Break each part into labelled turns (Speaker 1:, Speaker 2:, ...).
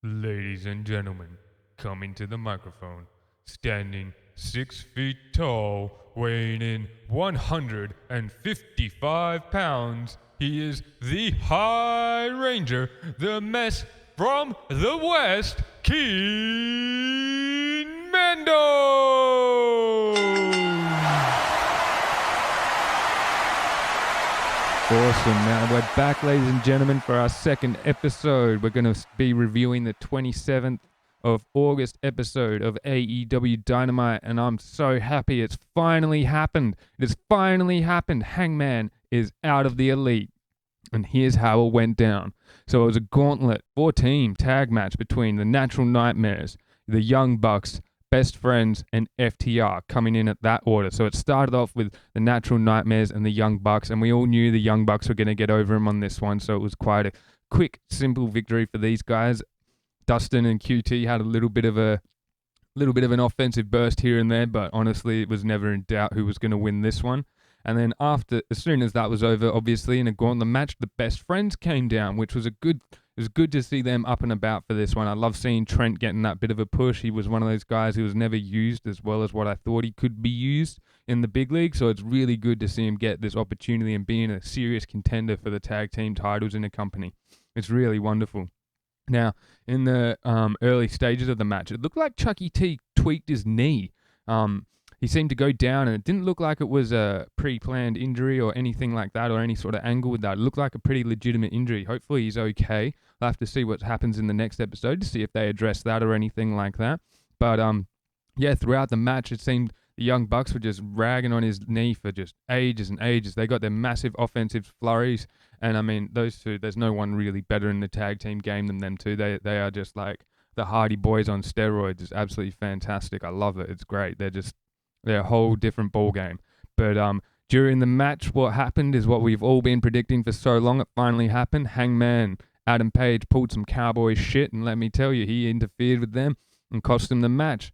Speaker 1: Ladies and gentlemen, coming to the microphone, standing 6 feet tall, weighing in 155 pounds, he is the High Ranger, the mess from the West, Keen Mando! Awesome. Now we're back, ladies and gentlemen, for our second episode. We're going to be reviewing the 27th of August episode of Aew Dynamite, and I'm so happy it's finally happened. It has finally happened. Hangman is out of the Elite, and here's how it went down. So it was a gauntlet 4-team tag match between the Natural Nightmares, the Young Bucks, Best Friends, and FTR coming in at that order. So it started off with the Natural Nightmares and the Young Bucks, and we all knew the Young Bucks were going to get over him on this one, so it was quite a quick, simple victory for these guys. Dustin and QT had a little bit of an offensive burst here and there, but honestly, it was never in doubt who was going to win this one. And then as soon as that was over, obviously in a gauntlet match, the Best Friends came down, which was it was good to see them up and about for this one. I love seeing Trent getting that bit of a push. He was one of those guys who was never used as well as what I thought he could be used in the big league. So it's really good to see him get this opportunity and being a serious contender for the tag team titles in the company. It's really wonderful. Now, in the early stages of the match, it looked like Chucky T tweaked his knee. He seemed to go down, and it didn't look like it was a pre-planned injury or anything like that, or any sort of angle with that. It looked like a pretty legitimate injury. Hopefully he's okay. I'll have to see what happens in the next episode to see if they address that or anything like that. But throughout the match, it seemed the Young Bucks were just ragging on his knee for just ages and ages. They got their massive offensive flurries, and I mean, those two, there's no one really better in the tag team game than them two. They are just like the Hardy Boys on steroids. It's absolutely fantastic. I love it. It's great. They're a whole different ball game. But during the match, what happened is what we've all been predicting for so long. It finally happened. Hangman Adam Page pulled some Cowboy shit, and let me tell you, he interfered with them and cost them the match.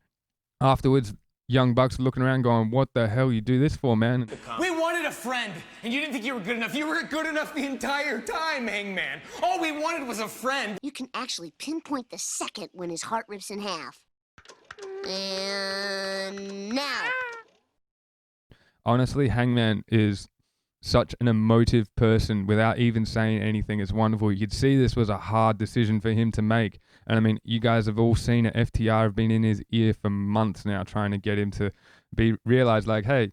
Speaker 1: Afterwards, Young Bucks looking around going, what the hell you do this for, man?
Speaker 2: We wanted a friend, and you didn't think you were good enough. You were good enough the entire time, Hangman. All we wanted was a friend.
Speaker 3: You can actually pinpoint the second when his heart rips in half. And now.
Speaker 1: Honestly, Hangman is such an emotive person without even saying anything. It's wonderful. You could see this was a hard decision for him to make. And I mean, you guys have all seen it. FTR have been in his ear for months now trying to get him to realize, like, hey,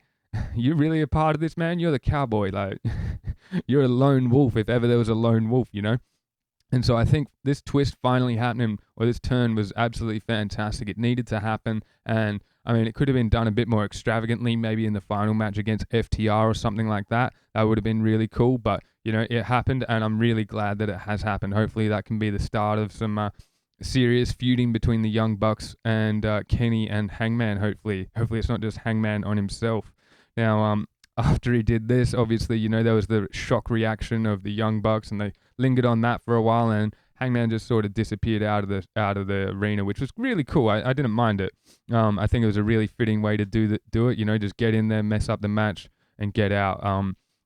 Speaker 1: you're really a part of this, man. You're the Cowboy. Like, you're a lone wolf if ever there was a lone wolf, you know? And so I think this twist finally happening, or this turn, was absolutely fantastic. It needed to happen. And I mean, it could have been done a bit more extravagantly, maybe in the final match against FTR or something like that. That would have been really cool. But, you know, it happened, and I'm really glad that it has happened. Hopefully that can be the start of some serious feuding between the Young Bucks and Kenny and Hangman, hopefully. Hopefully it's not just Hangman on himself. Now, after he did this, obviously, you know, there was the shock reaction of the Young Bucks, and they lingered on that for a while, and Hangman just sort of disappeared out of the arena, which was really cool. I didn't mind it. I think it was a really fitting way to do it. You know, just get in there, mess up the match, and get out.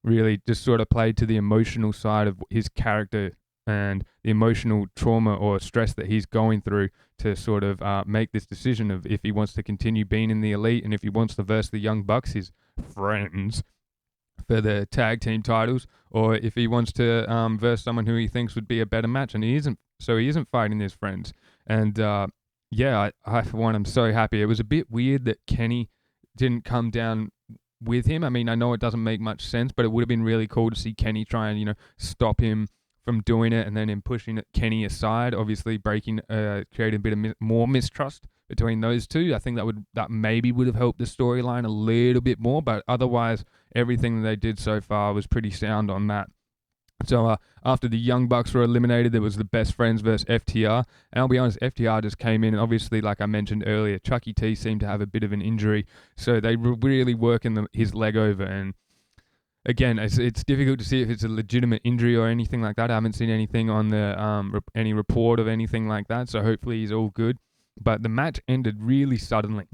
Speaker 1: Really just sort of played to the emotional side of his character and the emotional trauma or stress that he's going through to sort of make this decision of if he wants to continue being in the Elite and if he wants to verse the Young Bucks, his friends, for the tag team titles, or if he wants to verse someone who he thinks would be a better match, and he isn't fighting his friends. And I for one, I'm so happy. It was a bit weird that Kenny didn't come down with him. I mean, I know it doesn't make much sense, but it would have been really cool to see Kenny try and, you know, stop him from doing it, and then him pushing Kenny aside, obviously creating a bit of more mistrust between those two. I think that maybe would have helped the storyline a little bit more, but otherwise everything that they did so far was pretty sound on that. So after the Young Bucks were eliminated, there was the Best Friends versus FTR, and I'll be honest, FTR just came in, and obviously, like I mentioned earlier, Chucky T seemed to have a bit of an injury, so they were really working his leg over, and again, it's difficult to see if it's a legitimate injury or anything like that. I haven't seen anything on the any report of anything like that, so hopefully he's all good. But the match ended really suddenly.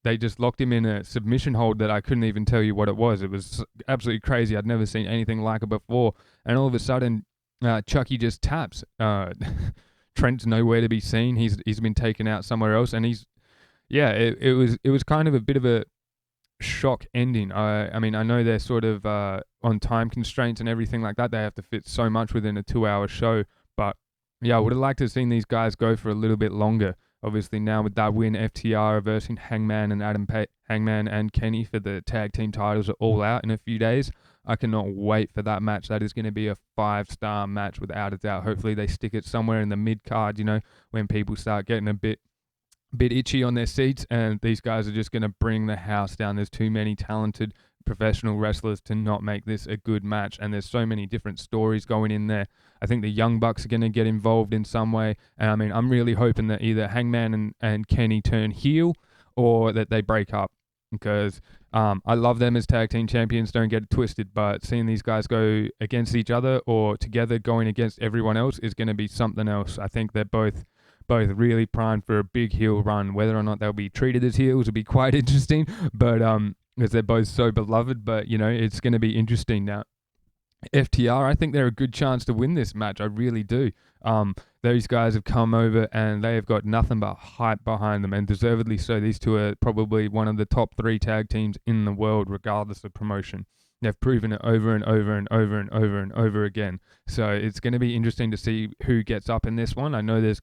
Speaker 1: They just locked him in a submission hold that I couldn't even tell you what it was. It was absolutely crazy. I'd never seen anything like it before. And all of a sudden, Chucky just taps. Trent's nowhere to be seen. He's been taken out somewhere else, and it was kind of a bit of a shock ending. I mean, I know they're sort of on time constraints and everything like that. They have to fit so much within a 2-hour show. But yeah, I would have liked to have seen these guys go for a little bit longer. Obviously, now with that win, FTR versing Hangman and Hangman and Kenny for the tag team titles are all out in a few days. I cannot wait for that match. That is going to be a 5-star match without a doubt. Hopefully, they stick it somewhere in the mid card. When people start getting a bit itchy on their seats, and these guys are just going to bring the house down. There's too many talented professional wrestlers to not make this a good match, and there's so many different stories going in there. I think the Young Bucks are going to get involved in some way, and I mean, I'm really hoping that either Hangman and Kenny turn heel or that they break up, because I love them as tag team champions, don't get it twisted, but seeing these guys go against each other or together going against everyone else is going to be something else. I think they're both really primed for a big heel run. Whether or not they'll be treated as heels will be quite interesting, but because they're both so beloved, but it's going to be interesting. Now, FTR, I think they're a good chance to win this match. I really do. Those guys have come over and they have got nothing but hype behind them, and deservedly so. These two are probably one of the top 3 tag teams in the world, regardless of promotion. They've proven it over and over and over and over and over again. So it's going to be interesting to see who gets up in this one. I know there's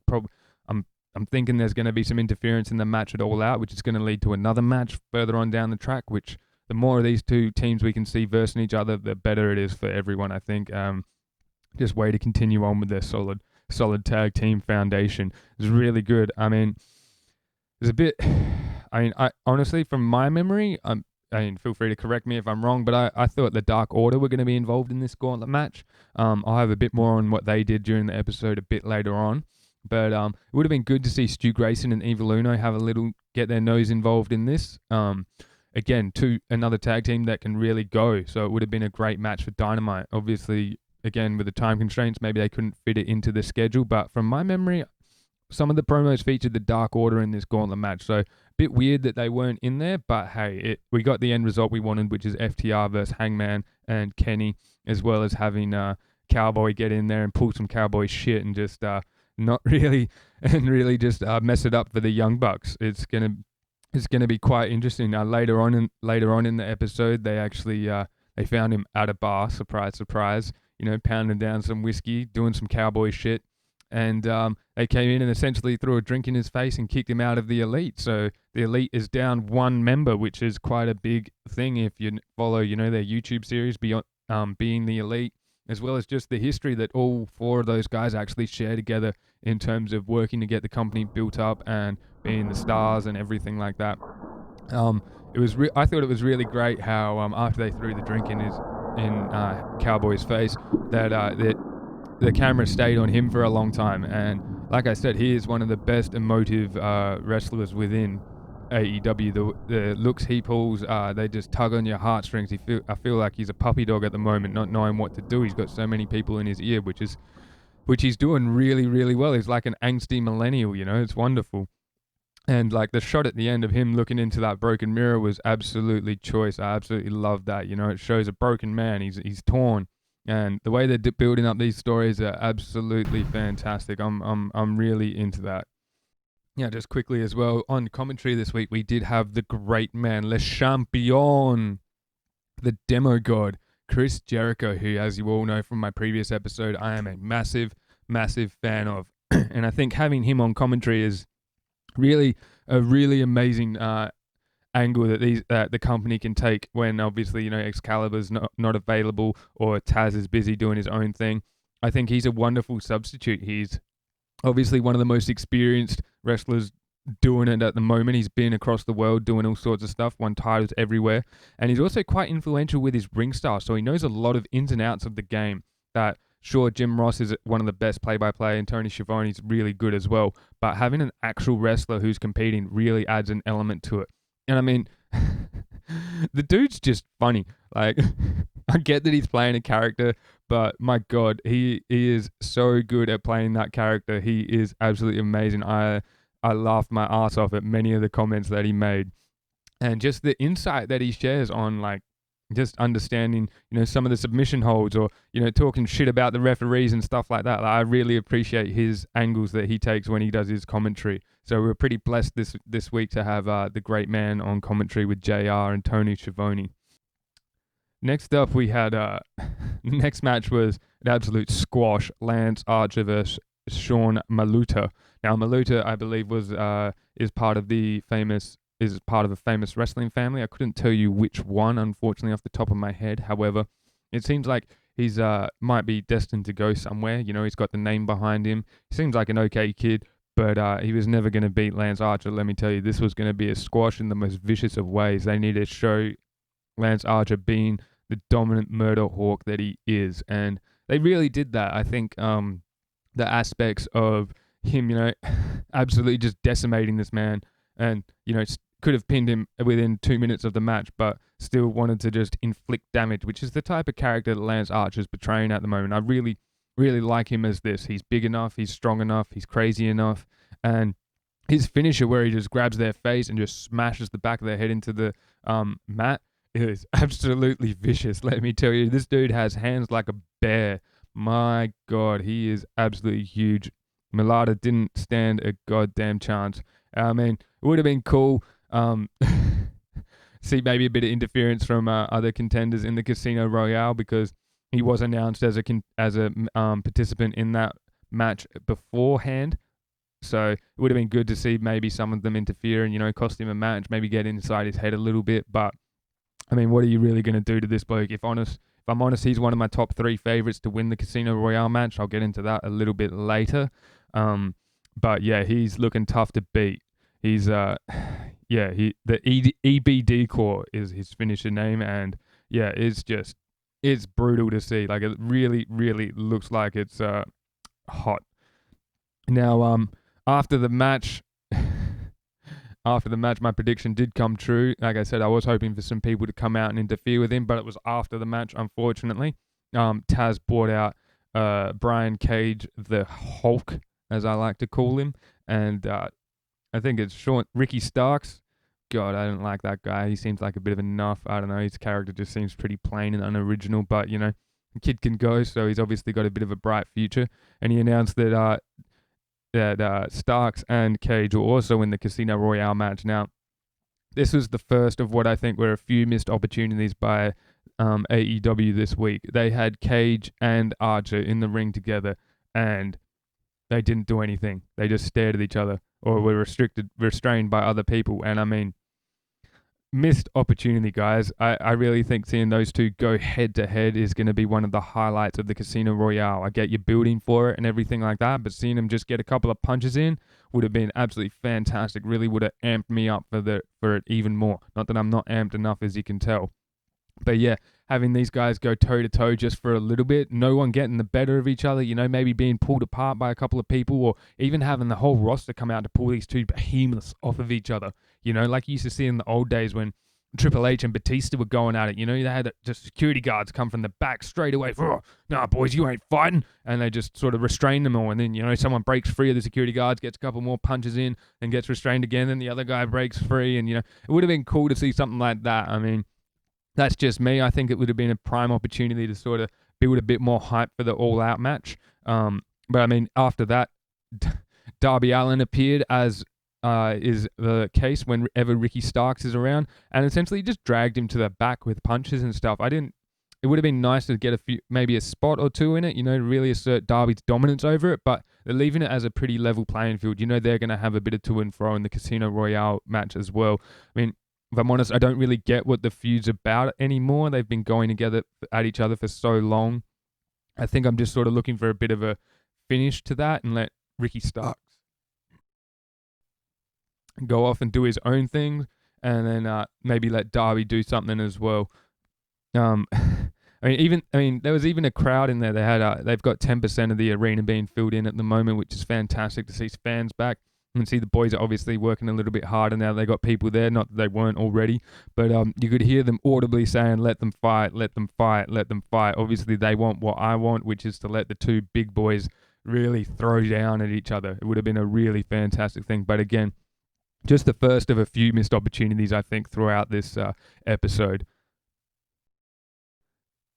Speaker 1: I'm thinking there's going to be some interference in the match at All Out, which is going to lead to another match further on down the track, which the more of these two teams we can see versing each other, the better it is for everyone, I think. Just way to continue on with their solid tag team foundation. It's really good. I mean, there's a bit... I honestly, from my memory, feel free to correct me if I'm wrong, but I thought the Dark Order were going to be involved in this gauntlet match. I'll have a bit more on what they did during the episode a bit later on. But it would have been good to see Stu Grayson and Evil Uno get their nose involved in this. Again, another tag team that can really go. So it would have been a great match for Dynamite. Obviously, again, with the time constraints, maybe they couldn't fit it into the schedule. But from my memory, some of the promos featured the Dark Order in this gauntlet match. So a bit weird that they weren't in there. But hey, we got the end result we wanted, which is FTR versus Hangman and Kenny, as well as having Cowboy get in there and pull some Cowboy shit and just... not really, and really just mess it up for the Young Bucks. It's gonna be quite interesting. Now later on in the episode, they actually they found him at a bar. Surprise, surprise. Pounding down some whiskey, doing some cowboy shit, and they came in and essentially threw a drink in his face and kicked him out of the Elite. So the Elite is down one member, which is quite a big thing if you follow their YouTube series beyond Being the Elite, as well as just the history that all 4 of those guys actually share together in terms of working to get the company built up and being the stars and everything like that. I thought it was really great how after they threw the drink in Cowboy's face, that the camera stayed on him for a long time. And like I said, he is one of the best emotive wrestlers within AEW. The looks he pulls, they just tug on your heartstrings. I feel like he's a puppy dog at the moment, not knowing what to do. He's got so many people in his ear, which he's doing really, really well. He's like an angsty millennial, it's wonderful. And like the shot at the end of him looking into that broken mirror was absolutely choice. I absolutely love that. It shows a broken man. He's torn, and the way they're building up these stories are absolutely fantastic. I'm really into that. Yeah, just quickly as well, on commentary this week, we did have the great man, Le Champion, the demo god, Chris Jericho, who, as you all know from my previous episode, I am a massive, massive fan of. And I think having him on commentary is really a really amazing angle that the company can take when obviously, Excalibur's not available or Taz is busy doing his own thing. I think he's a wonderful substitute. He's obviously one of the most experienced wrestlers doing it at the moment. He's been across the world doing all sorts of stuff, won titles everywhere. And he's also quite influential with his ring style. So he knows a lot of ins and outs of the game that, sure, Jim Ross is one of the best play-by-play and Tony Schiavone's really good as well. But having an actual wrestler who's competing really adds an element to it. And I mean, the dude's just funny. Like, I get that he's playing a character, but my God, he is so good at playing that character. He is absolutely amazing. I laughed my ass off at many of the comments that he made. And just the insight that he shares on, like, just understanding, some of the submission holds, or, talking shit about the referees and stuff like that. Like, I really appreciate his angles that he takes when he does his commentary. So we're pretty blessed this week to have the great man on commentary with JR and Tony Schiavone. Next up, we had the next match was an absolute squash: Lance Archer versus Sean Maluta. Now, Maluta, I believe, is part of a famous wrestling family. I couldn't tell you which one, unfortunately, off the top of my head. However, it seems like he's might be destined to go somewhere. He's got the name behind him. He seems like an okay kid, but he was never going to beat Lance Archer. Let me tell you, this was going to be a squash in the most vicious of ways. They need to show Lance Archer being the dominant murder hawk that he is, and they really did that. I think the aspects of him, absolutely just decimating this man, and could have pinned him within 2 minutes of the match, but still wanted to just inflict damage, which is the type of character that Lance Archer's portraying at the moment. I really, really like him as this. He's big enough, he's strong enough, he's crazy enough, and his finisher where he just grabs their face and just smashes the back of their head into the mat is absolutely vicious. Let me tell you, this dude has hands like a bear. My God, he is absolutely huge. Mulata didn't stand a goddamn chance. I mean, it would have been cool. See maybe a bit of interference from other contenders in the Casino Royale, because he was announced as a participant in that match beforehand. So it would have been good to see maybe some of them interfere and cost him a match, maybe get inside his head a little bit. But I mean, what are you really going to do to this bloke? If I'm honest, he's one of my top 3 favorites to win the Casino Royale match. I'll get into that a little bit later. But yeah, he's looking tough to beat. He's the EBD core is his finisher name, and yeah, it's brutal to see. Like, it really, really looks like it's hot. Now, after the match, my prediction did come true. Like I said, I was hoping for some people to come out and interfere with him, but it was after the match, unfortunately. Taz brought out Brian Cage, the Hulk, as I like to call him, and I think it's Ricky Starks. God, I don't like that guy. He seems like a bit of a nuff. I don't know. His character just seems pretty plain and unoriginal, but, the kid can go, so he's obviously got a bit of a bright future. And he announced that Starks and Cage were also in the Casino Royale match. Now, this was the first of what I think were a few missed opportunities by AEW this week. They had Cage and Archer in the ring together, and they didn't do anything. They just stared at each other, or were restrained by other people. And I mean, missed opportunity, guys. I really think seeing those two go head to head is going to be one of the highlights of the Casino Royale. I get you building for it and everything like that, but seeing them just get a couple of punches in would have been absolutely fantastic. Really would have amped me up for it even more. Not that I'm not amped enough, as you can tell. But yeah, having these guys go toe-to-toe just for a little bit, no one getting the better of each other, maybe being pulled apart by a couple of people, or even having the whole roster come out to pull these two behemoths off of each other. Like you used to see in the old days when Triple H and Batista were going at it. They had just security guards come from the back straight away. Nah, boys, you ain't fighting. And they just sort of restrain them all. And then, someone breaks free of the security guards, gets a couple more punches in, and gets restrained again. Then the other guy breaks free. And, it would have been cool to see something like that. I mean, that's just me. I think it would have been a prime opportunity to sort of build a bit more hype for the all-out match. But I mean, after that, Darby Allin appeared, as is the case whenever Ricky Starks is around, and essentially just dragged him to the back with punches and stuff. It would have been nice to get maybe a spot or two in it, really assert Darby's dominance over it, but they're leaving it as a pretty level playing field. They're going to have a bit of to and fro in the Casino Royale match as well. I mean, if I'm honest, I don't really get what the feud's about anymore. They've been going together at each other for so long. I think I'm just sort of looking for a bit of a finish to that and let Ricky Starks go off and do his own thing, and then maybe let Darby do something as well. There was even a crowd in there. They've got 10% of the arena being filled in at the moment, which is fantastic to see fans back. And see the boys are obviously working a little bit harder now. They got people there, not that they weren't already, but you could hear them audibly saying, "Let them fight, let them fight, let them fight." Obviously, they want what I want, which is to let the two big boys really throw down at each other. It would have been a really fantastic thing. But again, just the first of a few missed opportunities, I think, throughout this episode.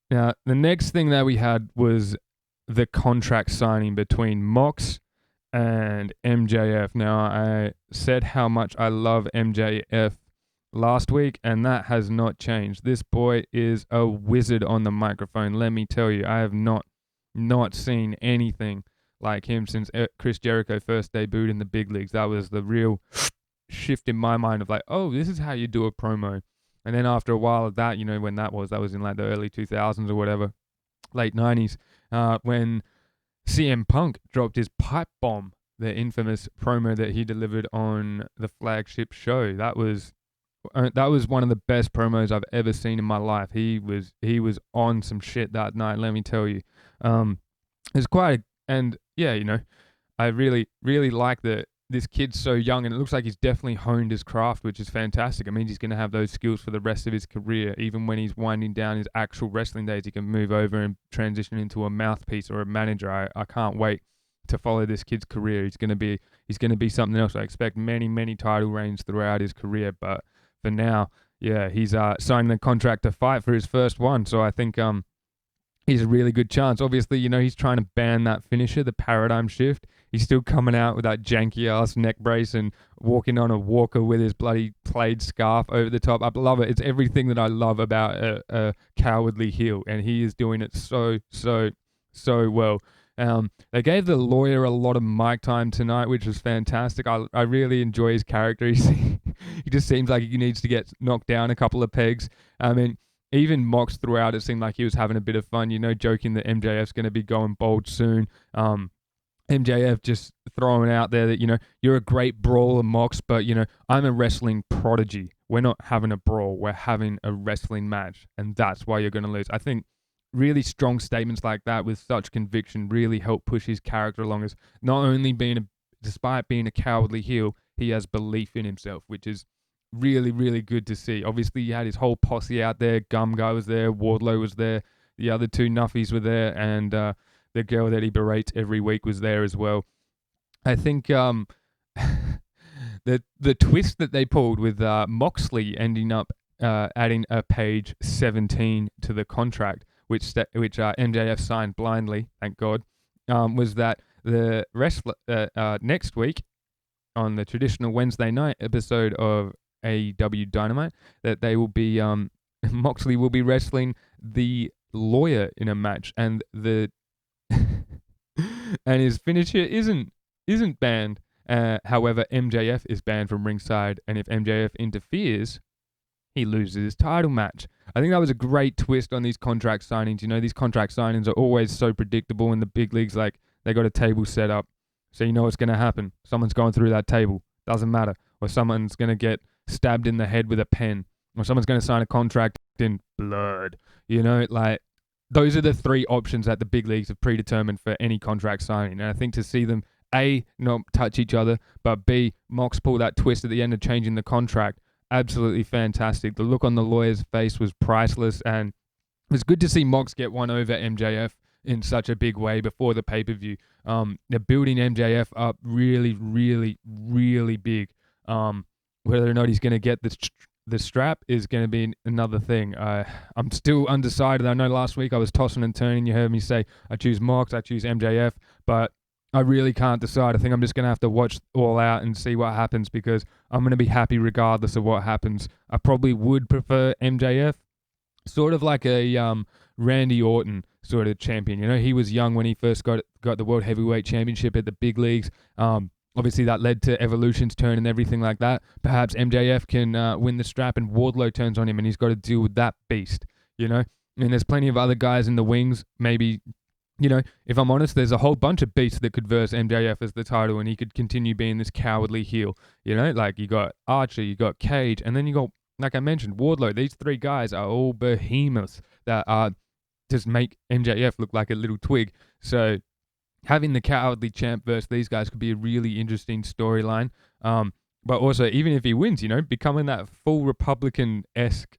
Speaker 1: Now, the next thing that we had was the contract signing between Mox and MJF. Now, I said how much I love MJF last week, and that has not changed. This boy is a wizard on the microphone. Let me tell you, I have not seen anything like him since Chris Jericho first debuted in the big leagues. That was the real shift in my mind of like, oh, this is how you do a promo. And then after a while of that, when that was in like the early 2000s or whatever, late 90s, when CM Punk dropped his pipe bomb, the infamous promo that he delivered on the flagship show. That was one of the best promos I've ever seen in my life. He was on some shit that night, let me tell you. It's quite, and yeah, I really, really like that this kid's so young, and it looks like he's definitely honed his craft, which is fantastic. I mean, he's going to have those skills for the rest of his career. Even when he's winding down his actual wrestling days, he can move over and transition into a mouthpiece or a manager. I can't wait to follow this kid's career. He's going to be something else. I expect many, many title reigns throughout his career, but for now, yeah, he's signed the contract to fight for his first one. So I think he's a really good chance. Obviously, he's trying to ban that finisher, the paradigm shift. He's still coming out with that janky-ass neck brace and walking on a walker with his bloody plaid scarf over the top. I love it. It's everything that I love about a cowardly heel, and he is doing it so, so, so well. They gave the lawyer a lot of mic time tonight, which was fantastic. I really enjoy his character. He just seems like he needs to get knocked down a couple of pegs. I mean, even Mox throughout, it seemed like he was having a bit of fun, joking that MJF's going to be going bold soon. MJF just throwing out there that, you're a great brawler, Mox, but, I'm a wrestling prodigy. We're not having a brawl. We're having a wrestling match, and that's why you're going to lose. I think really strong statements like that with such conviction really help push his character along, as not only despite being a cowardly heel, he has belief in himself, which is really, really good to see. Obviously, he had his whole posse out there. Gum Guy was there. Wardlow was there. The other two Nuffies were there, and the girl that he berates every week was there as well. I think the twist that they pulled with Moxley ending up adding a page 17 to the contract, which MJF signed blindly, thank God, was that the wrestler next week on the traditional Wednesday night episode of Aew Dynamite, that they will be Moxley will be wrestling the lawyer in a match, and and his finisher isn't banned. However, MJF is banned from ringside, and if MJF interferes, he loses his title match. I think that was a great twist on these contract signings. These contract signings are always so predictable in the big leagues. Like, they got a table set up, so you know what's going to happen. Someone's going through that table. Doesn't matter. Or someone's going to get stabbed in the head with a pen. Or someone's going to sign a contract in blood. Those are the three options that the big leagues have predetermined for any contract signing. And I think to see them, A, not touch each other, but B, Mox pull that twist at the end of changing the contract, absolutely fantastic. The look on the lawyer's face was priceless, and it was good to see Mox get one over MJF in such a big way before the pay-per-view. They're building MJF up really, really, really big. Whether or not he's going to get the strap is going to be another thing. I'm still undecided. I know last week I was tossing and turning. You heard me say I choose Mox, I choose MJF, but I really can't decide. I think I'm just going to have to watch all out and see what happens, because I'm going to be happy regardless of what happens. I probably would prefer MJF, sort of like a Randy Orton sort of champion. He was young when he first got the World Heavyweight Championship at the big leagues. Obviously, that led to Evolution's turn and everything like that. Perhaps MJF can win the strap and Wardlow turns on him and he's got to deal with that beast, And there's plenty of other guys in the wings. Maybe, if I'm honest, there's a whole bunch of beasts that could verse MJF as the title and he could continue being this cowardly heel. Like you got Archer, you got Cage, and then you got, like I mentioned, Wardlow. These three guys are all behemoths that just make MJF look like a little twig. So having the cowardly champ versus these guys could be a really interesting storyline. But also, even if he wins, becoming that full Republican-esque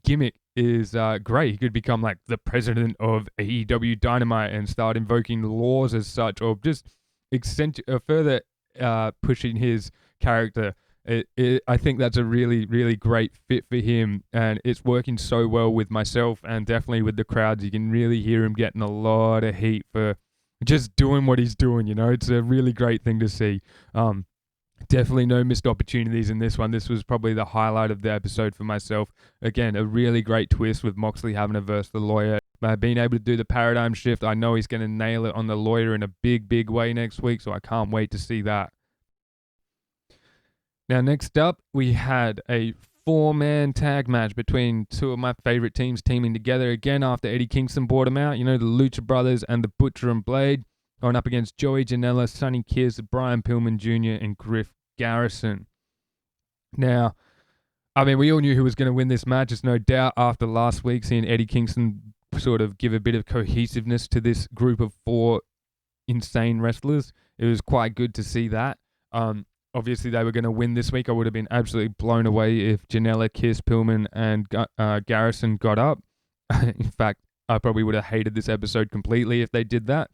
Speaker 1: gimmick is great. He could become like the president of AEW Dynamite and start invoking laws as such, or just further pushing his character I think that's a really, really great fit for him, and it's working so well with myself and definitely with the crowds. You can really hear him getting a lot of heat for just doing what he's doing. It's a really great thing to see. Definitely no missed opportunities in this one. This was probably the highlight of the episode for myself. Again, a really great twist with Moxley having to verse the lawyer. Being able to do the paradigm shift, I know he's going to nail it on the lawyer in a big, big way next week, so I can't wait to see that. Now, next up, we had a 4-man tag match between two of my favorite teams teaming together again after Eddie Kingston brought them out. The Lucha Brothers and the Butcher and Blade going up against Joey Janela, Sonny Kiss, Brian Pillman Jr., and Griff Garrison. Now, we all knew who was going to win this match. It's no doubt after last week seeing Eddie Kingston sort of give a bit of cohesiveness to this group of 4 insane wrestlers. It was quite good to see that. Obviously, they were going to win this week. I would have been absolutely blown away if Janela, Kiss, Pillman, and Garrison got up. In fact, I probably would have hated this episode completely if they did that.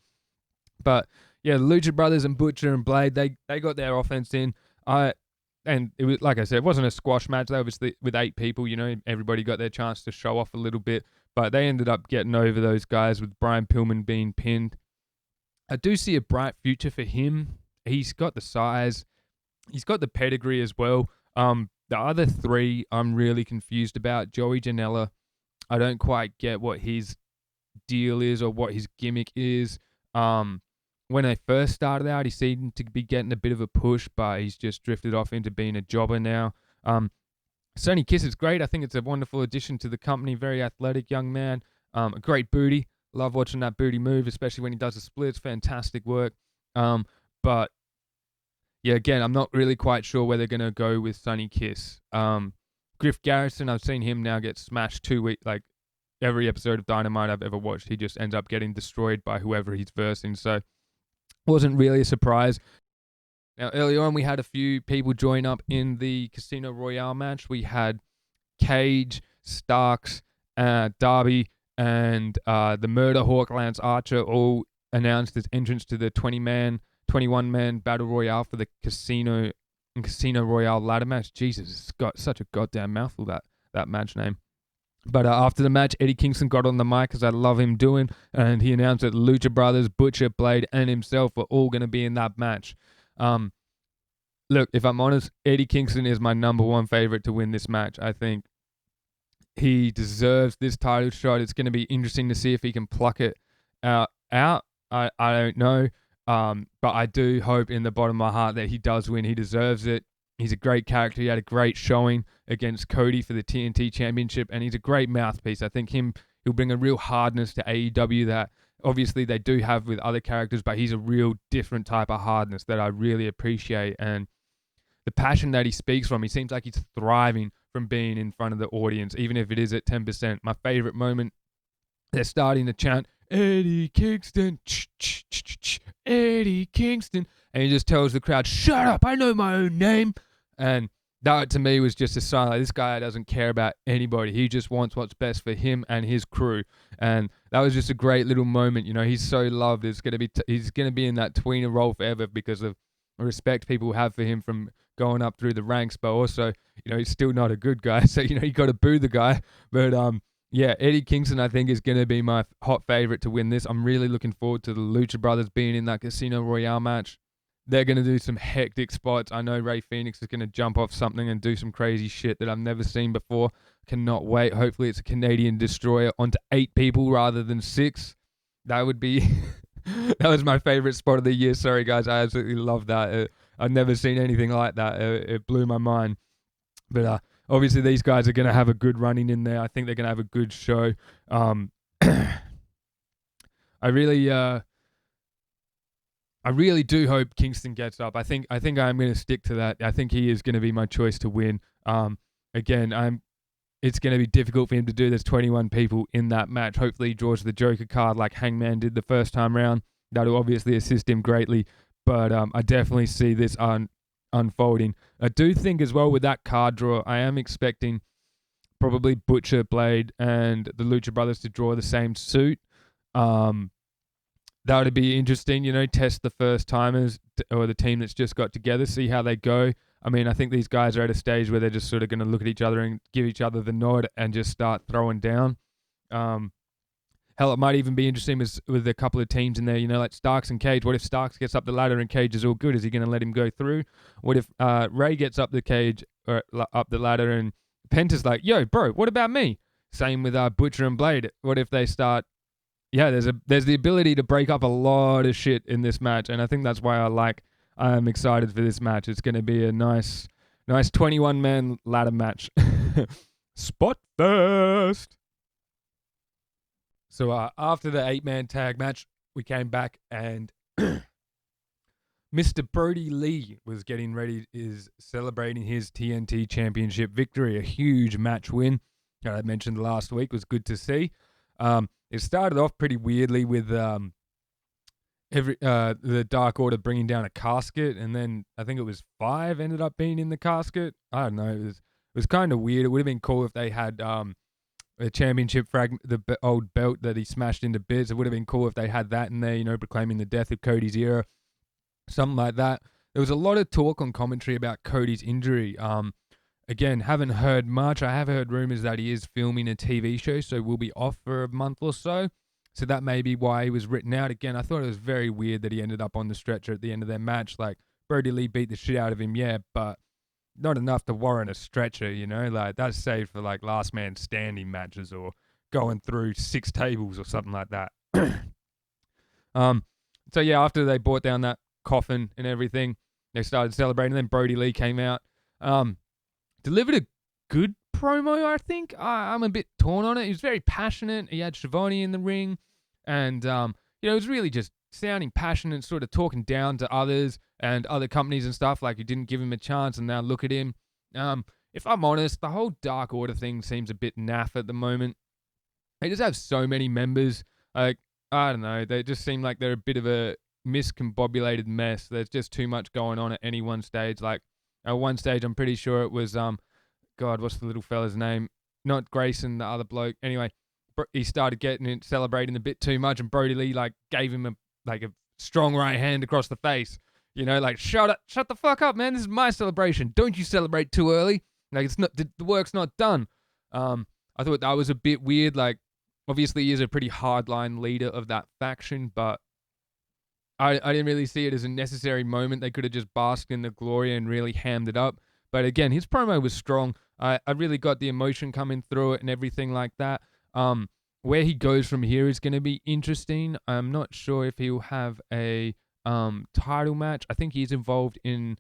Speaker 1: But yeah, the Lucha Brothers and Butcher and Blade, they got their offense in. And it was, like I said, it wasn't a squash match. They obviously, with 8 people, everybody got their chance to show off a little bit. But they ended up getting over those guys with Brian Pillman being pinned. I do see a bright future for him. He's got the size. He's got the pedigree as well. The other 3, I'm really confused about. Joey Janela, I don't quite get what his deal is or what his gimmick is. When I first started out, he seemed to be getting a bit of a push, but he's just drifted off into being a jobber now. Sonny Kiss is great. I think it's a wonderful addition to the company. Very athletic young man. A great booty. Love watching that booty move, especially when he does the splits. Fantastic work. But yeah, again, I'm not really quite sure where they're going to go with Sonny Kiss. Griff Garrison, I've seen him now get smashed 2 weeks, like every episode of Dynamite I've ever watched. He just ends up getting destroyed by whoever he's versing. So wasn't really a surprise. Now, earlier on, we had a few people join up in the Casino Royale match. We had Cage, Starks, Darby, and the Murder Hawk Lance Archer all announced his entrance to the 21-man Battle Royale for the Casino Royale ladder match. Jesus, it's got such a goddamn mouthful, that match name. But after the match, Eddie Kingston got on the mic, as I love him doing, and he announced that Lucha Brothers, Butcher, Blade, and himself were all going to be in that match. Look, if I'm honest, Eddie Kingston is my number 1 favorite to win this match. I think he deserves this title shot. It's going to be interesting to see if he can pluck it out. I don't know, but I do hope in the bottom of my heart that he does win. He deserves it. He's a great character. He had a great showing against Cody for the TNT Championship, and he's a great mouthpiece. I think he'll bring a real hardness to AEW that obviously they do have with other characters, but he's a real different type of hardness that I really appreciate. And the passion that he speaks from, he seems like he's thriving from being in front of the audience, even if it is at 10%. My favorite moment, they're starting to chant, Eddie Kingston, Eddie Kingston, and he just tells the crowd, shut up, I know my own name. And that to me was just a sign like this guy doesn't care about anybody. He just wants what's best for him and his crew. And that was just a great little moment. He's so loved. He's going to be in that tweener role forever because of the respect people have for him from going up through the ranks. But also, he's still not a good guy. So, you got to boo the guy. But yeah, Eddie Kingston, I think, is going to be my hot favorite to win this. I'm really looking forward to the Lucha Brothers being in that Casino Royale match. They're going to do some hectic spots. I know Ray Phoenix is going to jump off something and do some crazy shit that I've never seen before. Cannot wait. Hopefully it's a Canadian destroyer onto 8 people rather than 6. That would be... that was my favorite spot of the year. Sorry, guys. I absolutely love that. I've never seen anything like that. It blew my mind. But obviously these guys are going to have a good running in there. I think they're going to have a good show. I really do hope Kingston gets up. I think I'm going to stick to that. I think he is going to be my choice to win. Again, it's going to be difficult for him to do. There's 21 people in that match. Hopefully he draws the Joker card like Hangman did the first time round. That'll obviously assist him greatly. But I definitely see this unfolding. I do think as well with that card draw, I am expecting probably Butcher, Blade, and the Lucha Brothers to draw the same suit. That would be interesting, test the first timers or the team that's just got together, see how they go. I mean, I think these guys are at a stage where they're just sort of going to look at each other and give each other the nod and just start throwing down. Hell, it might even be interesting with a couple of teams in there, like Starks and Cage. What if Starks gets up the ladder and Cage is all good? Is he going to let him go through? What if Ray gets up the cage or up the ladder and Penta's like, yo, bro, what about me? Same with Butcher and Blade. What if they start? Yeah, there's the ability to break up a lot of shit in this match, and I think that's why I'm excited for this match. It's going to be a nice 21-man ladder match. Spot first. So after the 8-man tag match, we came back and Mr. Brodie Lee was getting ready, is celebrating his TNT Championship victory, a huge match win that I mentioned last week. Was good to see. It started off pretty weirdly with the Dark Order bringing down a casket, and then I think it was 5 ended up being in the casket. I don't know. It was kind of weird. It would have been cool if they had a championship fragment, the old belt that he smashed into bits. It would have been cool if they had that in there, proclaiming the death of Cody's era, something like that. There was a lot of talk on commentary about Cody's injury. Again, haven't heard much. I have heard rumors that he is filming a TV show, so will be off for a month or so. So that may be why he was written out. Again, I thought it was very weird that he ended up on the stretcher at the end of their match. Like, Brodie Lee beat the shit out of him, yeah, but not enough to warrant a stretcher, Like, that's saved for, like, last man standing matches or going through 6 tables or something like that. So, yeah, after they brought down that coffin and everything, they started celebrating. Then Brodie Lee came out. Delivered a good promo, I think. I'm a bit torn on it. He was very passionate. He had Schiavone in the ring. And, it was really just sounding passionate, sort of talking down to others and other companies and stuff. Like, you didn't give him a chance, and now look at him. If I'm honest, the whole Dark Order thing seems a bit naff at the moment. They just have so many members. Like, I don't know. They just seem like they're a bit of a miscombobulated mess. There's just too much going on at any one stage. Like, at one stage, I'm pretty sure it was, God, what's the little fella's name? Not Grayson, the other bloke. Anyway, he started getting it, celebrating a bit too much, and Brodie Lee, like, gave him a strong right hand across the face. Like, shut the fuck up, man. This is my celebration. Don't you celebrate too early. Like, the work's not done. I thought that was a bit weird. Like, obviously he is a pretty hardline leader of that faction, but I didn't really see it as a necessary moment. They could have just basked in the glory and really hammed it up. But again, his promo was strong. I really got the emotion coming through it and everything like that. Where he goes from here is going to be interesting. I'm not sure if he'll have a title match. I think he's involved in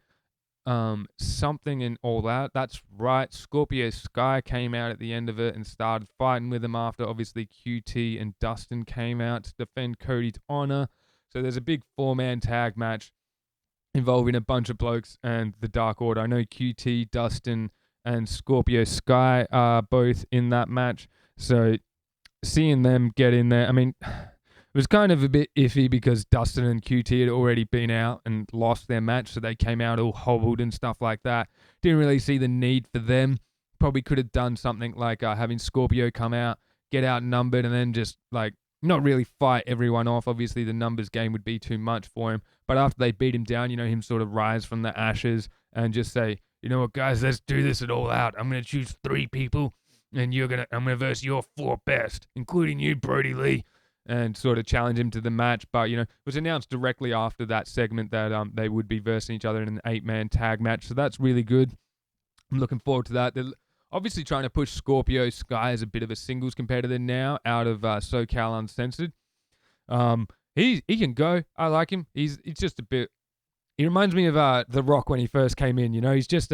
Speaker 1: something in All Out. That's right. Scorpio Sky came out at the end of it and started fighting with him after obviously QT and Dustin came out to defend Cody's honor. So there's a big 4-man tag match involving a bunch of blokes and the Dark Order. I know QT, Dustin, and Scorpio Sky are both in that match. So seeing them get in there, I mean, it was kind of a bit iffy because Dustin and QT had already been out and lost their match. So they came out all hobbled and stuff like that. Didn't really see the need for them. Probably could have done something like having Scorpio come out, get outnumbered, and then just like not really fight everyone off. Obviously, the numbers game would be too much for him. But after they beat him down, him sort of rise from the ashes and just say, you know what, guys, let's do this at All Out. I'm going to choose 3 people, and I'm going to verse your 4 best, including you, Brodie Lee, and sort of challenge him to the match. But, it was announced directly after that segment that they would be versing each other in an 8-man tag match. So that's really good. I'm looking forward to that. They're obviously trying to push Scorpio Sky as a bit of a singles competitor now out of SoCal Uncensored. He can go. I like him. He's just a bit. He reminds me of The Rock when he first came in. He's just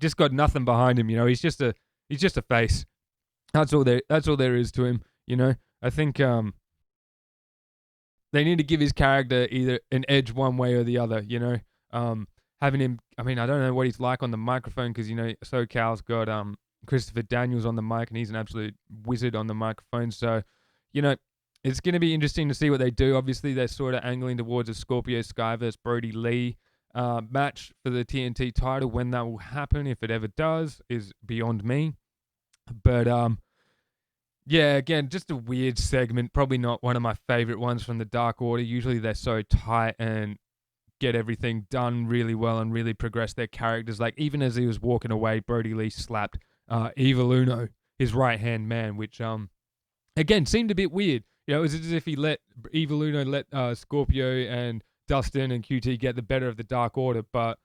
Speaker 1: just got nothing behind him. He's just a face. That's all there is to him. I think they need to give his character either an edge one way or the other. Having him, I mean, I don't know what he's like on the microphone because, SoCal's got Christopher Daniels on the mic and he's an absolute wizard on the microphone. So, it's going to be interesting to see what they do. Obviously, they're sort of angling towards a Scorpio Sky versus Brodie Lee match for the TNT title. When that will happen, if it ever does, is beyond me. But, yeah, again, just a weird segment. Probably not one of my favorite ones from the Dark Order. Usually they're so tight and get everything done really well and really progress their characters. Like, even as he was walking away, Brodie Lee slapped Evil Uno, his right-hand man, which, again, seemed a bit weird. You know, it was as if he let Evil Uno let Scorpio and Dustin and QT get the better of the Dark Order, but,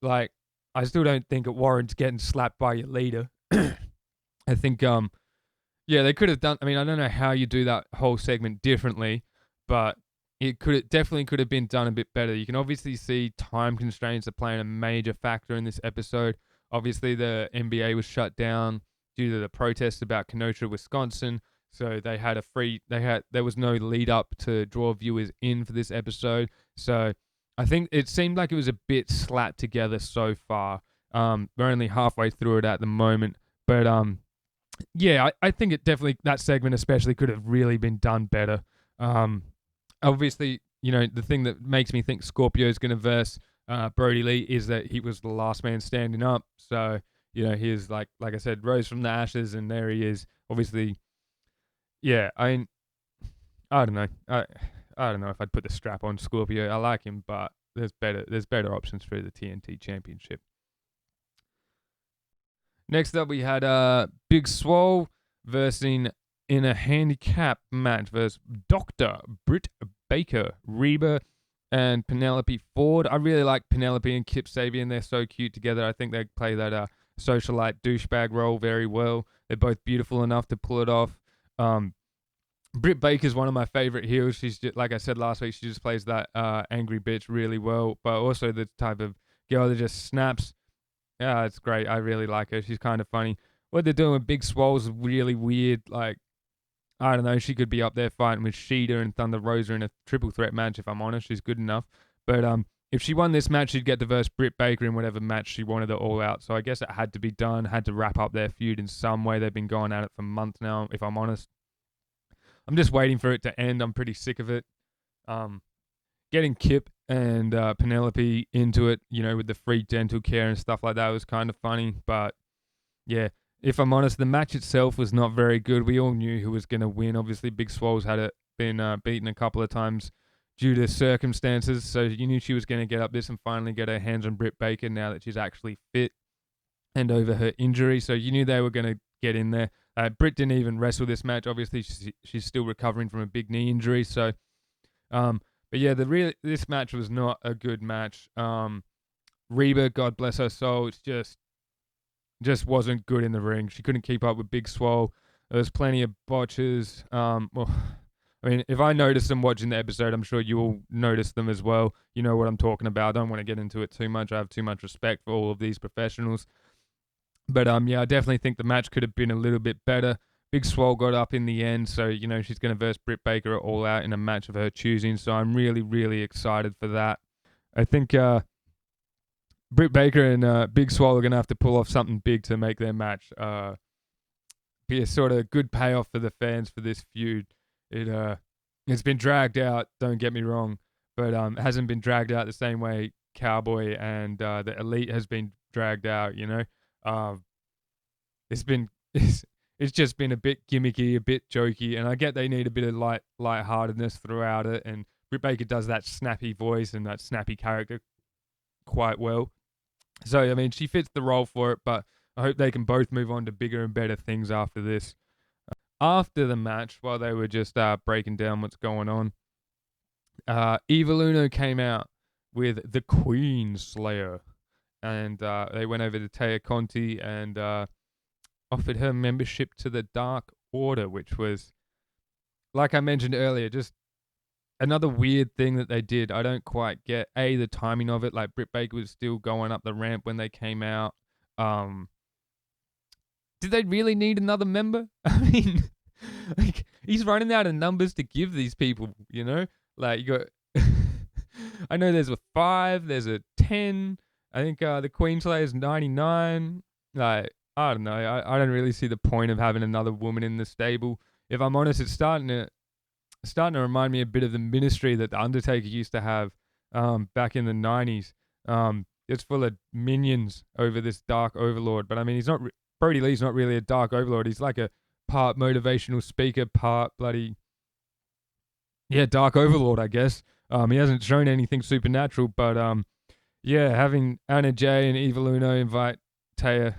Speaker 1: like, I still don't think it warrants getting slapped by your leader. I think, yeah, they could have done. I mean, I don't know how you do that whole segment differently, but it definitely could have been done a bit better. You can obviously see time constraints are playing a major factor in this episode. Obviously, the NBA was shut down due to the protests about Kenosha, Wisconsin. So there was no lead up to draw viewers in for this episode. So I think it seemed like it was a bit slapped together so far. We're only halfway through it at the moment, but yeah, I think it definitely, that segment especially, could have really been done better. Obviously, you know, the thing that makes me think Scorpio is going to verse Brodie Lee is that he was the last man standing up. So, you know, he is, like I said, rose from the ashes, and there he is. Obviously, yeah, I don't know. I don't know if I'd put the strap on Scorpio. I like him, but there's better options for the TNT Championship. Next up, we had Big Swole versing in a handicap match versus Dr. Britt Baker, Reba, and Penelope Ford. I really like Penelope and Kip Sabian. They're so cute together. I think they play that socialite douchebag role very well. They're both beautiful enough to pull it off. Britt Baker's one of my favorite heels. She's just, like I said last week, she just plays that angry bitch really well, but also the type of girl that just snaps. Yeah, it's great. I really like her. She's kind of funny. What they're doing with Big Swole's really weird. Like, I don't know. She could be up there fighting with Sheeta and Thunder Rosa in a triple threat match, if I'm honest. She's good enough. But if she won this match, she'd get to verse Britt Baker in whatever match she wanted it all out. So I guess it had to be done, had to wrap up their feud in some way. They've been going at it for months now, if I'm honest. I'm just waiting for it to end. I'm pretty sick of it. Getting Kip and Penelope into it, you know, with the free dental care and stuff like that was kind of funny. But yeah, if I'm honest, the match itself was not very good. We all knew who was going to win. Obviously, Big Swole's been beaten a couple of times due to circumstances, so you knew she was going to get up this and finally get her hands on Britt Baker now that she's actually fit and over her injury. So you knew they were going to get in there. Britt didn't even wrestle this match. Obviously, she's still recovering from a big knee injury. So, but yeah, this match was not a good match. Reba, God bless her soul, it's just wasn't good in the ring. She couldn't keep up with Big Swole. There was plenty of botches. Well, I mean, if I noticed them watching the episode, I'm sure you all noticed them as well. You know what I'm talking about. I don't want to get into it too much. I have too much respect for all of these professionals. But yeah, I definitely think the match could have been a little bit better. Big Swole got up in the end, so, you know, she's going to verse Britt Baker all out in a match of her choosing. So I'm really, really excited for that. I think Britt Baker and Big Swole are going to have to pull off something big to make their match be a sort of good payoff for the fans for this feud. It's been dragged out, don't get me wrong, but it hasn't been dragged out the same way Cowboy and the Elite has been dragged out, you know. It's just been a bit gimmicky, a bit jokey, and I get they need a bit of lightheartedness throughout it, and Britt Baker does that snappy voice and that snappy character quite well. So, I mean, she fits the role for it, but I hope they can both move on to bigger and better things after this. After the match, while they were just breaking down what's going on, Evil Uno came out with the Queen Slayer, and they went over to Taya Conti and offered her membership to the Dark Order, which was, like I mentioned earlier, just another weird thing that they did. I don't quite get, the timing of it. Like, Britt Baker was still going up the ramp when they came out. Did they really need another member? I mean, like, he's running out of numbers to give these people, you know? Like, you got... I know there's a 5, there's a 10. I think the Queen Slayer is 99. Like, I don't know. I don't really see the point of having another woman in the stable. If I'm honest, it's starting to remind me a bit of the ministry that the Undertaker used to have back in the 90s. It's full of minions over this Dark Overlord. But I mean, Brodie Lee's not really a Dark Overlord. He's like a part motivational speaker, part bloody yeah, Dark Overlord, I guess. He hasn't shown anything supernatural, but yeah, having Anna Jay and Eva Luna invite Taya,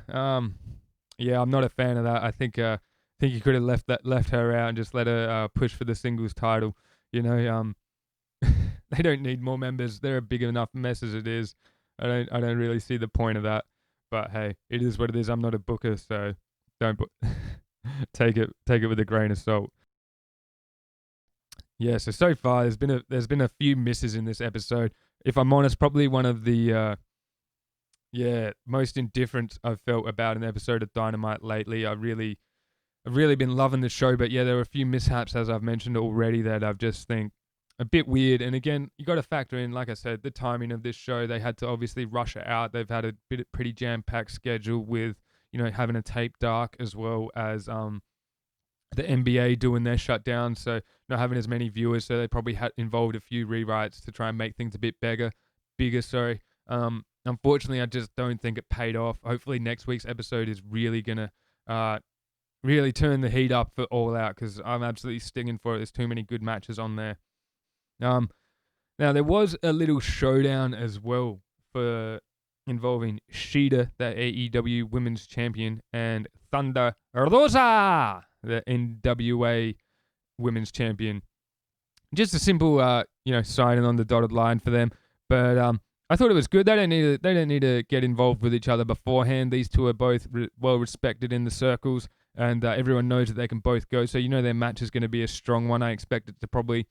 Speaker 1: yeah, I'm not a fan of that. I think you could have left her out and just let her push for the singles title. You know, they don't need more members. They're a big enough mess as it is. I don't really see the point of that. But hey, it is what it is. I'm not a booker, so don't take it with a grain of salt. Yeah, so far there's been a few misses in this episode. If I'm honest, probably one of the most indifferent I've felt about an episode of Dynamite lately. I've really been loving the show, but yeah, there were a few mishaps as I've mentioned already that I've just think a bit weird. And again, you got to factor in, like I said, the timing of this show. They had to obviously rush it out. They've had a pretty jam packed schedule with having a tape dark as well as the NBA doing their shutdown, so not having as many viewers. So they probably had involved a few rewrites to try and make things a bit bigger. Sorry. Unfortunately, I just don't think it paid off. Hopefully, next week's episode is really gonna really turn the heat up for All Out because I'm absolutely stinging for it. There's too many good matches on there. Um, Now there was a little showdown as well for involving Sheeta, the AEW Women's Champion, and Thunder Rosa, the NWA Women's Champion. Just a simple, signing on the dotted line for them. But I thought it was good. They don't need to get involved with each other beforehand. These two are both well respected in the circles, and everyone knows that they can both go. So their match is going to be a strong one. I expect it to probably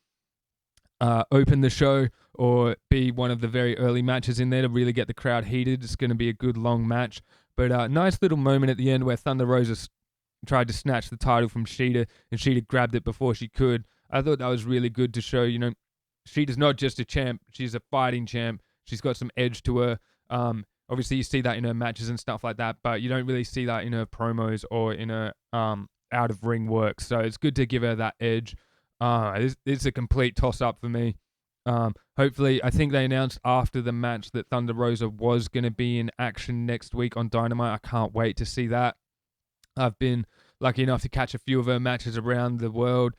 Speaker 1: open the show or be one of the very early matches in there to really get the crowd heated. It's going to be a good long match. But nice little moment at the end where Thunder Rosa tried to snatch the title from Sheeta, and Sheeta grabbed it before she could. I thought that was really good to show, Sheeta's not just a champ, she's a fighting champ. She's got some edge to her. Obviously, you see that in her matches and stuff like that, but you don't really see that in her promos or in her out of ring work. So it's good to give her that edge. It's a complete toss up for me. Hopefully, I think they announced after the match that Thunder Rosa was going to be in action next week on Dynamite. I can't wait to see that. I've been lucky enough to catch a few of her matches around the world,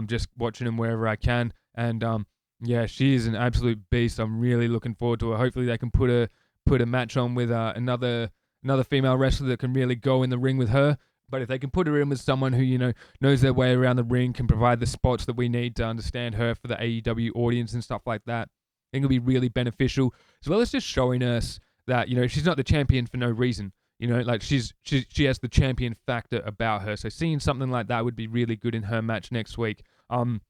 Speaker 1: just watching them wherever I can. And yeah, she is an absolute beast. I'm really looking forward to her. Hopefully, they can put a match on with another female wrestler that can really go in the ring with her. But if they can put her in with someone who, knows their way around the ring, can provide the spots that we need to understand her for the AEW audience and stuff like that, I think it'll be really beneficial, as well as just showing us that, she's not the champion for no reason. Like she has the champion factor about her. So seeing something like that would be really good in her match next week. I'm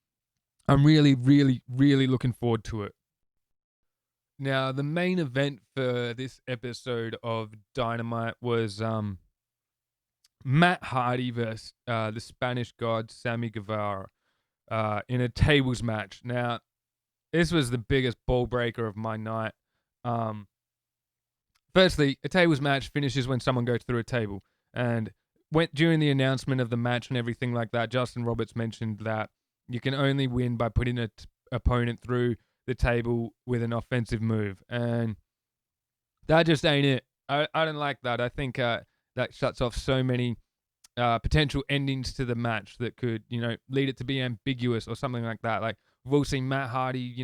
Speaker 1: really, really, really looking forward to it. Now, the main event for this episode of Dynamite was Matt Hardy versus the Spanish God Sammy Guevara in a tables match. Now, this was the biggest ball breaker of my night. Firstly, a tables match finishes when someone goes through a table. And during the announcement of the match and everything like that, Justin Roberts mentioned that you can only win by putting an opponent through the table with an offensive move. And that just ain't it. I don't like that. I think that shuts off so many potential endings to the match that could, lead it to be ambiguous or something like that. Like, we've all seen Matt Hardy,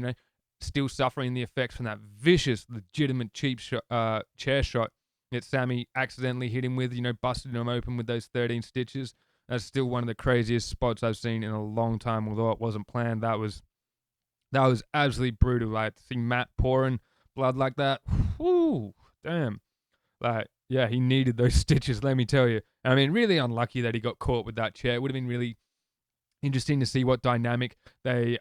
Speaker 1: still suffering the effects from that vicious, legitimate, cheap chair shot that Sammy accidentally hit him with, busted him open with those 13 stitches. That's still one of the craziest spots I've seen in a long time, although it wasn't planned. That was absolutely brutal. Like, to see Matt pouring blood like that, whoo, damn. Like, yeah, he needed those stitches, let me tell you. I mean, really unlucky that he got caught with that chair. It would have been really interesting to see what dynamic they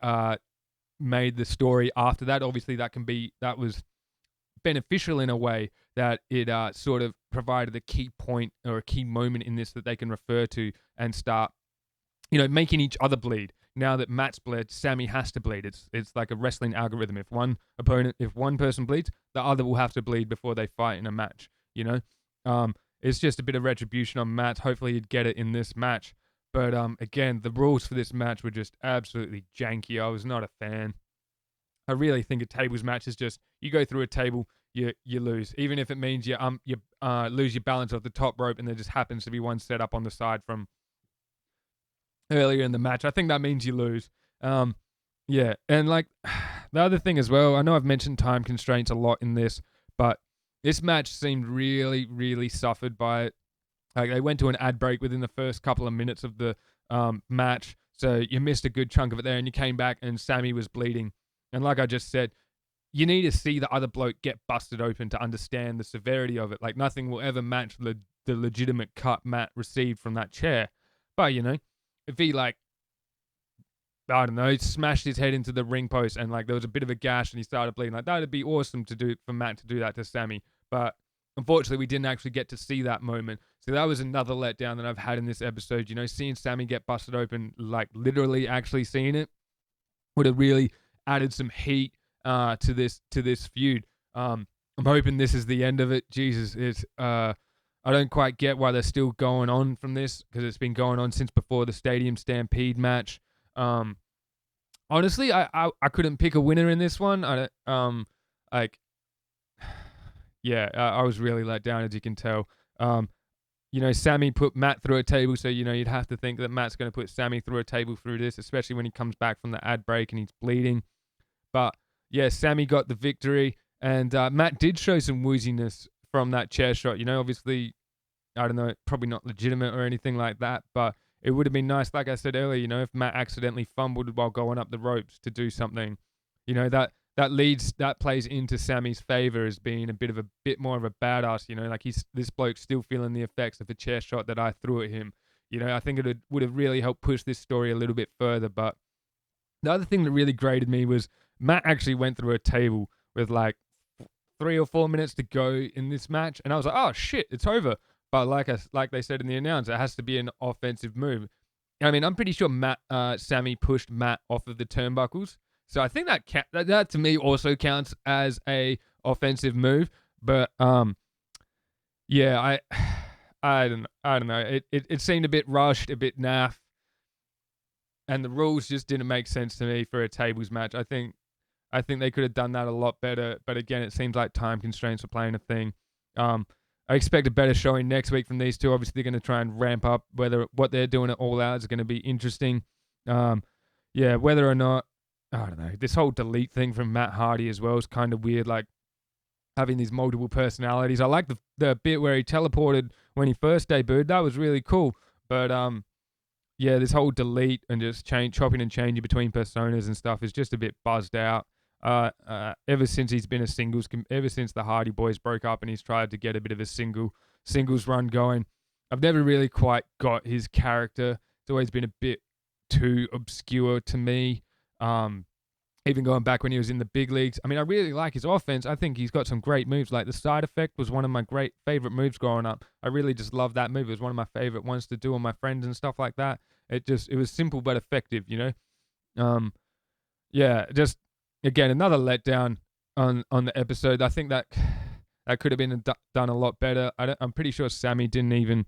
Speaker 1: made the story after that. Obviously, that was beneficial in a way that it sort of provided a key point or a key moment in this that they can refer to and start, making each other bleed. Now that Matt's bled, Sammy has to bleed. It's like a wrestling algorithm. If one person bleeds, the other will have to bleed before they fight in a match. It's just a bit of retribution on Matt. Hopefully he'd get it in this match. But again, the rules for this match were just absolutely janky. I was not a fan. I really think a tables match is just, you go through a table, you lose. Even if it means you lose your balance off the top rope and there just happens to be one set up on the side from earlier in the match. I think that means you lose. Yeah, and like the other thing as well, I know I've mentioned time constraints a lot in this, but this match seemed really, really suffered by it. Like they went to an ad break within the first couple of minutes of the match, so you missed a good chunk of it there, and you came back and Sammy was bleeding. And like I just said, you need to see the other bloke get busted open to understand the severity of it. Like nothing will ever match the legitimate cut Matt received from that chair. But if he like I don't know, smashed his head into the ring post and like there was a bit of a gash and he started bleeding. Like that'd be awesome to do for Matt to do that to Sammy. But unfortunately, we didn't actually get to see that moment. So that was another letdown that I've had in this episode. Seeing Sammy get busted open, like literally actually seeing it, would have really added some heat to this feud. I'm hoping this is the end of it. Jesus, it's I don't quite get why they're still going on from this because it's been going on since before the Stadium Stampede match. Honestly, I couldn't pick a winner in this one. I don't like. Yeah, I was really let down, as you can tell. Sammy put Matt through a table, so you'd have to think that Matt's going to put Sammy through a table through this, especially when he comes back from the ad break and he's bleeding. But yeah, Sammy got the victory, and Matt did show some wooziness from that chair shot. Obviously, I don't know, probably not legitimate or anything like that, but it would have been nice, like I said earlier, if Matt accidentally fumbled while going up the ropes to do something, that plays into Sammy's favor as being a bit more of a badass. Like this bloke still feeling the effects of the chair shot that I threw at him. I think it would have really helped push this story a little bit further. But the other thing that really grated me was Matt actually went through a table with like 3 or 4 minutes to go in this match, and I was like, oh shit, it's over. But like they said in the announce, it has to be an offensive move. I mean, I'm pretty sure Sammy pushed Matt off of the turnbuckles. So I think that to me also counts as a offensive move. But yeah, I don't know. It seemed a bit rushed, a bit naff, and the rules just didn't make sense to me for a tables match. I think they could have done that a lot better. But again, it seems like time constraints are playing a thing. I expect a better showing next week from these two. Obviously, they're going to try and ramp up. Whether what they're doing at All Out is going to be interesting. Yeah, whether or not, I don't know. This whole delete thing from Matt Hardy as well is kind of weird. Like having these multiple personalities. I like the bit where he teleported when he first debuted. That was really cool. But yeah, this whole delete and just chopping and changing between personas and stuff is just a bit buzzed out. Ever since he's been ever since the Hardy Boys broke up and he's tried to get a bit of a singles run going, I've never really quite got his character. It's always been a bit too obscure to me. Even going back when he was in the big leagues, I mean, I really like his offense. I think he's got some great moves. Like the side effect was one of my great favorite moves growing up. I really just love that move. It was one of my favorite ones to do on my friends and stuff like that. It was simple but effective, Yeah, just again another letdown on the episode. I think that could have been done a lot better. I'm pretty sure Sammy didn't even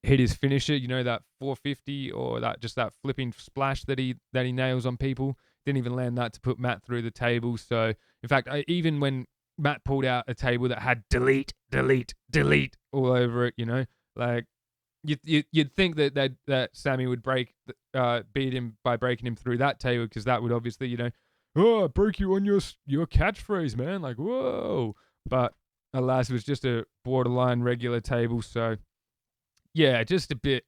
Speaker 1: hit his finisher. That 450 or that flipping splash that he nails on people. Didn't even land that to put Matt through the table. So in fact, even when Matt pulled out a table that had delete all over it, like you'd think that Sammy would beat him by breaking him through that table, because that would obviously, I broke you on your catchphrase, man. Like, whoa. But alas, it was just a borderline regular table. So yeah, just a bit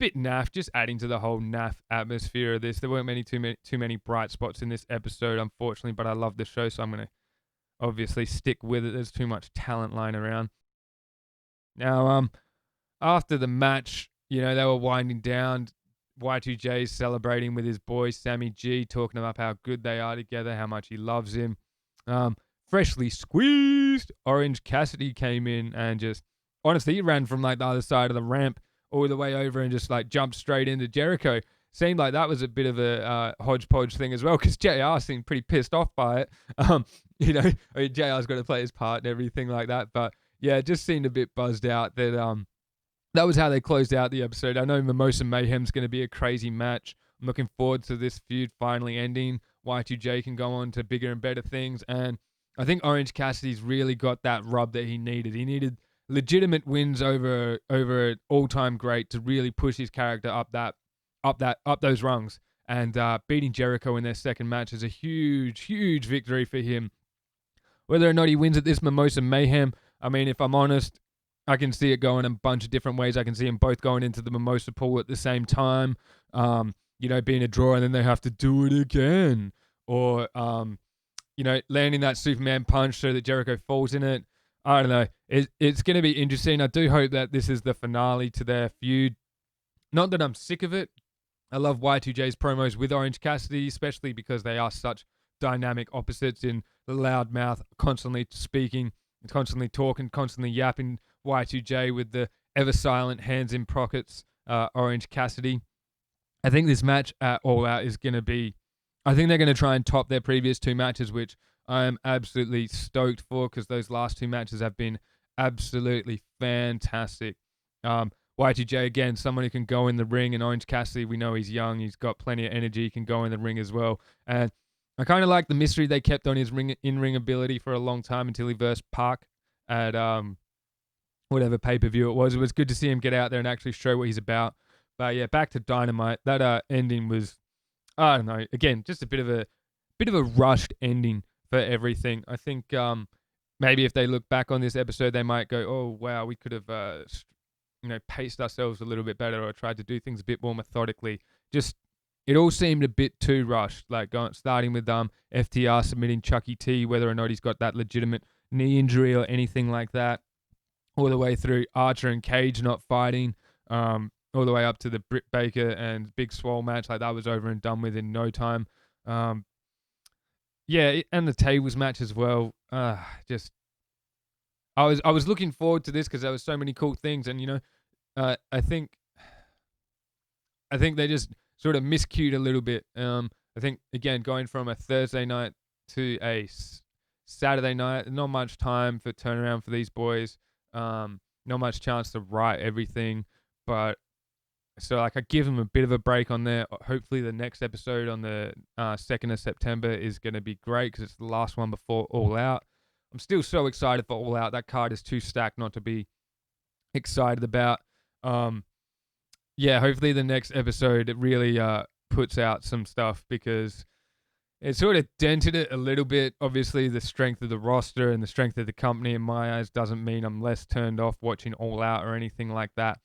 Speaker 1: naff, just adding to the whole naff atmosphere of this. There weren't too many bright spots in this episode, unfortunately, but I love the show, so I'm going to obviously stick with it. There's too much talent lying around. Now, after the match, they were winding down. Y2J's celebrating with his boy Sammy G, talking about how good they are together, how much he loves him. Freshly squeezed Orange Cassidy came in and just, honestly, he ran from like the other side of the ramp all the way over and just like jumped straight into Jericho. Seemed like that was a bit of a hodgepodge thing as well, because JR seemed pretty pissed off by it. I mean, JR's got to play his part and everything like that. But yeah, it just seemed a bit buzzed out that that was how they closed out the episode. I know Mimosa Mayhem's going to be a crazy match. I'm looking forward to this feud finally ending. Y2J can go on to bigger and better things. And I think Orange Cassidy's really got that rub that he needed. He needed legitimate wins over an all-time great to really push his character up those rungs. and beating Jericho in their second match is a huge, huge victory for him. Whether or not he wins at this Mimosa Mayhem, I mean, if I'm honest, I can see it going a bunch of different ways. I can see them both going into the Mimosa pool at the same time, being a draw, and then they have to do it again. Or, landing that Superman punch so that Jericho falls in it. I don't know. It's going to be interesting. I do hope that this is the finale to their feud. Not that I'm sick of it. I love Y2J's promos with Orange Cassidy, especially because they are such dynamic opposites in the loud mouth, constantly speaking, constantly talking, constantly yapping. Y2J with the ever silent hands in pockets, Orange Cassidy. I think this match at All Out is going to be, I think they're going to try and top their previous two matches, which I am absolutely stoked for because those last two matches have been absolutely fantastic. Y2J, again, someone who can go in the ring, and Orange Cassidy, we know he's young, he's got plenty of energy, he can go in the ring as well. And I kind of like the mystery they kept on his in-ring ability for a long time until he versed Park at whatever pay-per-view it was. It was good to see him get out there and actually show what he's about. But yeah, back to Dynamite. That ending was, I don't know, again, just a bit of a rushed ending for everything. I think maybe if they look back on this episode, they might go, oh, wow, we could have paced ourselves a little bit better or tried to do things a bit more methodically. Just, it all seemed a bit too rushed, starting with FTR submitting Chucky T, whether or not he's got that legitimate knee injury or anything like that, all the way through Archer and Cage not fighting, all the way up to the Britt Baker and Big Swole match. That was over and done with in no time. And the tables match as well. I was looking forward to this because there was so many cool things, and I think they just sort of miscued a little bit. I think again going from a Thursday night to a Saturday night, not much time for turnaround for these boys. Not much chance to write everything, but so I give them a bit of a break on there. Hopefully the next episode on the 2nd of September is going to be great because it's the last one before All Out. I'm still so excited for All Out. That card is too stacked not to be excited about. Hopefully the next episode it really puts out some stuff because it sort of dented it a little bit. Obviously, the strength of the roster and the strength of the company in my eyes doesn't mean I'm less turned off watching All Out or anything like that.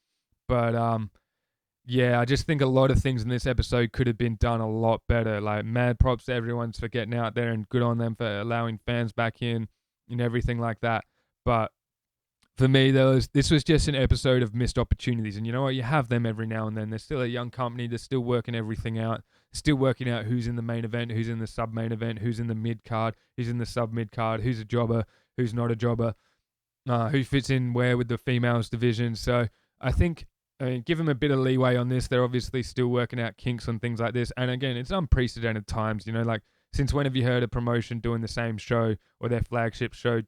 Speaker 1: But I just think a lot of things in this episode could have been done a lot better. Mad props to everyone for getting out there and good on them for allowing fans back in and everything like that. But for me, this was just an episode of missed opportunities. And you know what? You have them every now and then. They're still a young company. They're still working everything out. Still working out who's in the main event, who's in the sub-main event, who's in the mid-card, who's in the sub-mid-card, who's a jobber, who's not a jobber, who fits in where with the females division. So I think, give them a bit of leeway on this. They're obviously still working out kinks and things like this. And again, it's unprecedented times. Since when have you heard a promotion doing the same show or their flagship show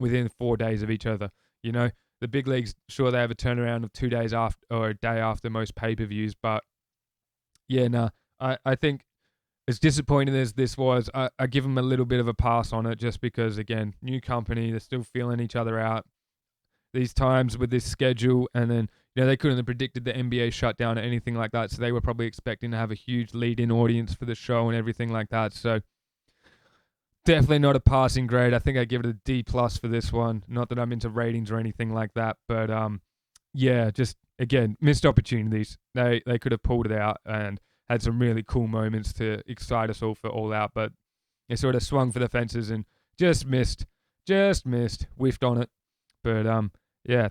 Speaker 1: within 4 days of each other? The big leagues, sure, they have a turnaround of 2 days after or a day after most pay-per-views. But I think as disappointing as this was, I give them a little bit of a pass on it just because, again, new company, they're still feeling each other out. These times with this schedule, and then they couldn't have predicted the NBA shutdown or anything like that, so they were probably expecting to have a huge lead-in audience for the show and everything like that. So definitely not a passing grade. I think I give it a D+ for this one. Not that I'm into ratings or anything like that, but just again missed opportunities. They could have pulled it out and had some really cool moments to excite us all for All Out, but it sort of swung for the fences and just missed, whiffed on it. But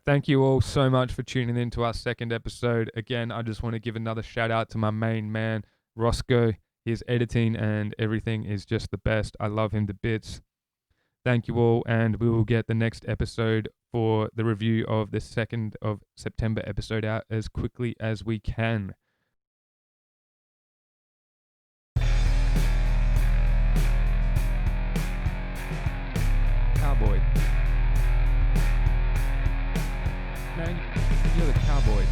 Speaker 1: thank you all so much for tuning in to our second episode. Again, I just want to give another shout out to my main man, Roscoe. His editing and everything is just the best. I love him to bits. Thank you all, and we will get the next episode for the review of the 2nd of September episode out as quickly as we can. Cowboy. Man, you're the cowboy.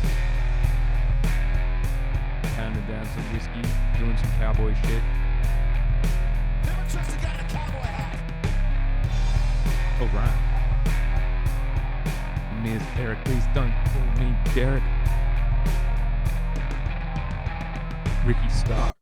Speaker 1: Pounding down some whiskey, doing some cowboy shit.
Speaker 4: Never trust a guy in a cowboy hat.
Speaker 1: Oh, right. Miss Eric, please don't call me Derek. Ricky Stark.